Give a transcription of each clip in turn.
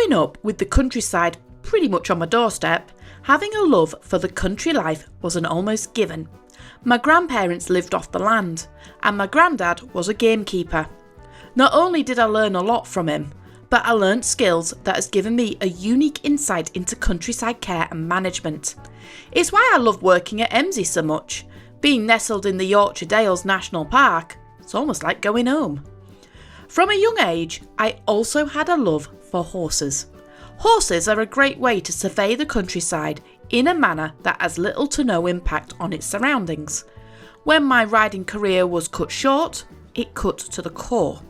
Growing up with the countryside pretty much on my doorstep, having a love for the country life was an almost given. My grandparents lived off the land, and my granddad was a gamekeeper. Not only did I learn a lot from him, but I learnt skills that has given me a unique insight into countryside care and management. It's why I love working at Emsey so much. Being nestled in the Yorkshire Dales National Park, it's almost like going home. From a young age, I also had a love for horses. Horses are a great way to survey the countryside in a manner that has little to no impact on its surroundings. When my riding career was cut short, it cut to the core.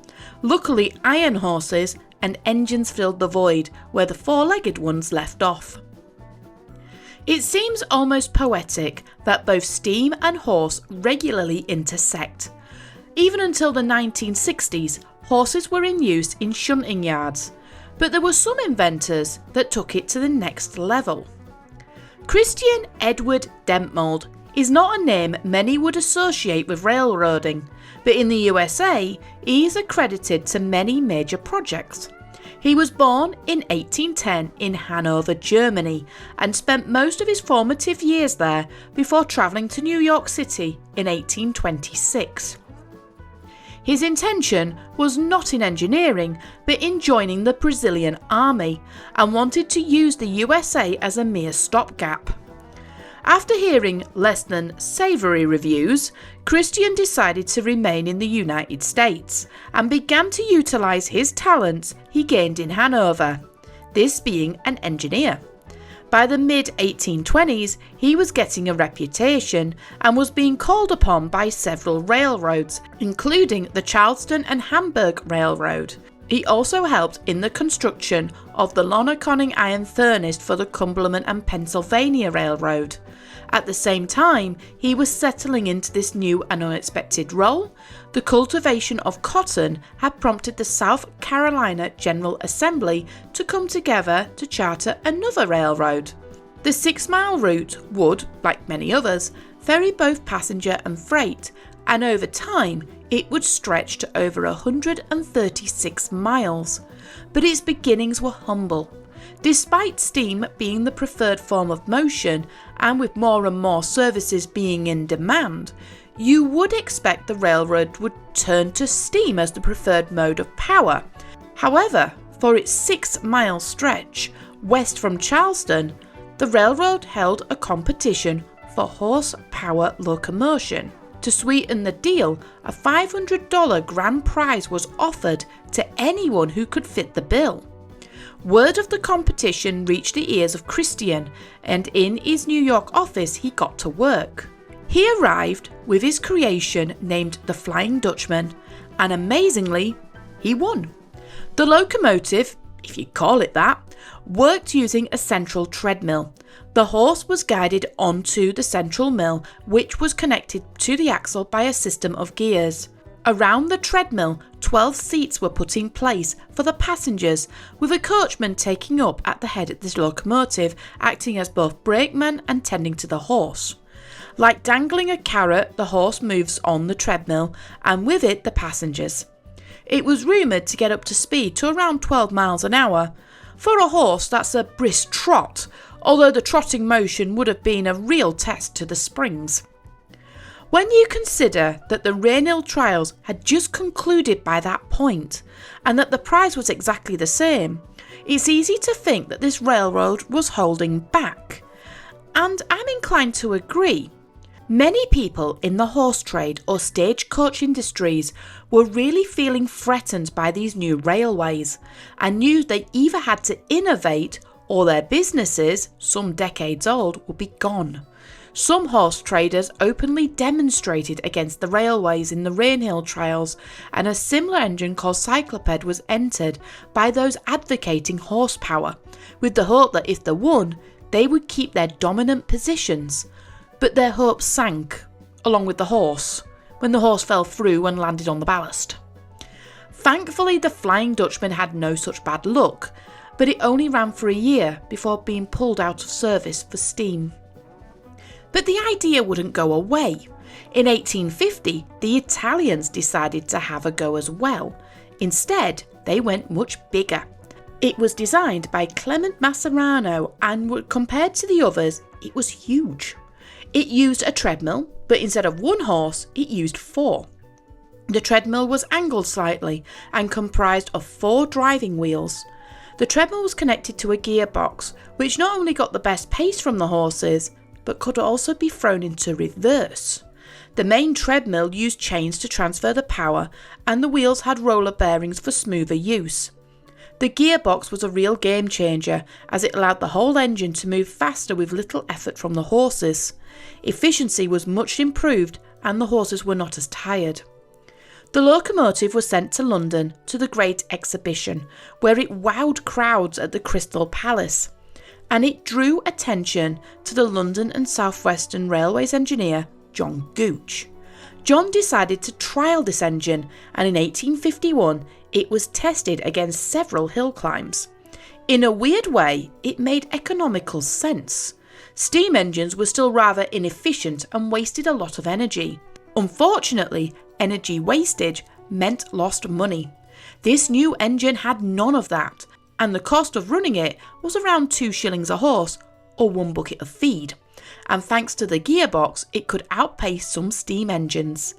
Luckily, iron horses and engines filled the void where the four-legged ones left off. It seems almost poetic that both steam and horse regularly intersect. Even until the 1960s, horses were in use in shunting yards, but there were some inventors that took it to the next level. Christian Edward Dempmold is not a name many would associate with railroading, but in the USA, he is accredited to many major projects. He was born in 1810 in Hanover, Germany, and spent most of his formative years there before travelling to New York City in 1826. His intention was not in engineering, but in joining the Brazilian army, and wanted to use the USA as a mere stopgap. After hearing less than savoury reviews, Christian decided to remain in the United States and began to utilise his talents he gained in Hanover, this being an engineer. By the mid-1820s, he was getting a reputation and was being called upon by several railroads, including the Charleston and Hamburg Railroad. He also helped in the construction of the Lonaconning Iron Furnace for the Cumberland and Pennsylvania Railroad. At the same time, he was settling into this new and unexpected role. The cultivation of cotton had prompted the South Carolina General Assembly to come together to charter another railroad. The 6-mile route would, like many others, ferry both passenger and freight, and over time it would stretch to over 136 miles. But its beginnings were humble. Despite steam being the preferred form of motion, and with more and more services being in demand, you would expect the railroad would turn to steam as the preferred mode of power. However, for its 6-mile stretch west from Charleston, the railroad held a competition for horsepower locomotion. To sweeten the deal, a $500 grand prize was offered to anyone who could fit the bill. Word of the competition reached the ears of Christian, and in his New York office he got to work. He arrived with his creation named the Flying Dutchman, and amazingly, he won. The locomotive, if you call it that, worked using a central treadmill. The horse was guided onto the central mill, which was connected to the axle by a system of gears. Around the treadmill, 12 seats were put in place for the passengers, with a coachman taking up at the head of this locomotive, acting as both brakeman and tending to the horse. Like dangling a carrot, the horse moves on the treadmill, and with it the passengers. It was rumoured to get up to speed to around 12 miles an hour. For a horse, that's a brisk trot, although the trotting motion would have been a real test to the springs. When you consider that the Rainhill trials had just concluded by that point, and that the prize was exactly the same, it's easy to think that this railroad was holding back. And I'm inclined to agree. Many people in the horse trade or stagecoach industries were really feeling threatened by these new railways, and knew they either had to innovate or their businesses, some decades old, would be gone. Some horse traders openly demonstrated against the railways in the Rainhill trials, and a similar engine called Cycloped was entered by those advocating horsepower, with the hope that if they won, they would keep their dominant positions. But their hopes sank, along with the horse, when the horse fell through and landed on the ballast. Thankfully, the Flying Dutchman had no such bad luck, but it only ran for a year before being pulled out of service for steam. But the idea wouldn't go away. In 1850, the Italians decided to have a go as well. Instead, they went much bigger. It was designed by Clement Mascherano and compared to the others, it was huge. It used a treadmill, but instead of one horse, it used 4. The treadmill was angled slightly and comprised of 4 driving wheels. The treadmill was connected to a gearbox, which not only got the best pace from the horses, but could also be thrown into reverse. The main treadmill used chains to transfer the power, and the wheels had roller bearings for smoother use. The gearbox was a real game changer, as it allowed the whole engine to move faster with little effort from the horses. Efficiency was much improved, and the horses were not as tired. The locomotive was sent to London to the Great Exhibition, where it wowed crowds at the Crystal Palace, and it drew attention to the London and South Western Railways engineer John Gooch. John decided to trial this engine, and in 1851 it was tested against several hill climbs. In a weird way, it made economical sense. Steam engines were still rather inefficient and wasted a lot of energy. Unfortunately, energy wastage meant lost money. This new engine had none of that, and the cost of running it was around 2 shillings a horse, or 1 bucket of feed. And thanks to the gearbox, it could outpace some steam engines.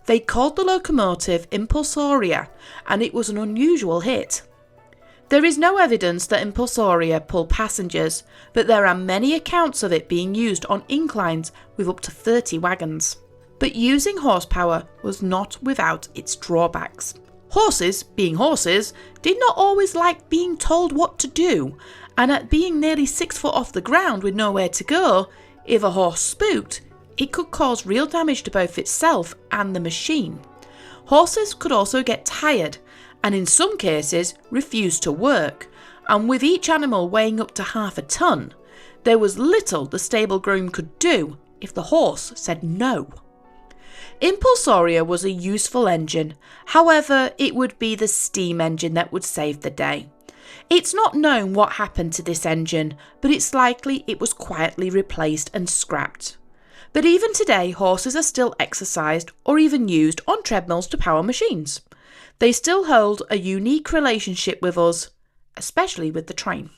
They called the locomotive Impulsoria, and it was an unusual hit. There is no evidence that Impulsoria pulled passengers, but there are many accounts of it being used on inclines with up to 30 wagons. But using horsepower was not without its drawbacks. Horses, being horses, did not always like being told what to do, and at being nearly 6 foot off the ground with nowhere to go, if a horse spooked, it could cause real damage to both itself and the machine. Horses could also get tired, and in some cases refuse to work, and with each animal weighing up to half a ton, there was little the stable groom could do if the horse said no. Impulsoria was a useful engine, however it would be the steam engine that would save the day. It's not known what happened to this engine, but it's likely it was quietly replaced and scrapped. But even today, horses are still exercised or even used on treadmills to power machines. They still hold a unique relationship with us, especially with the train.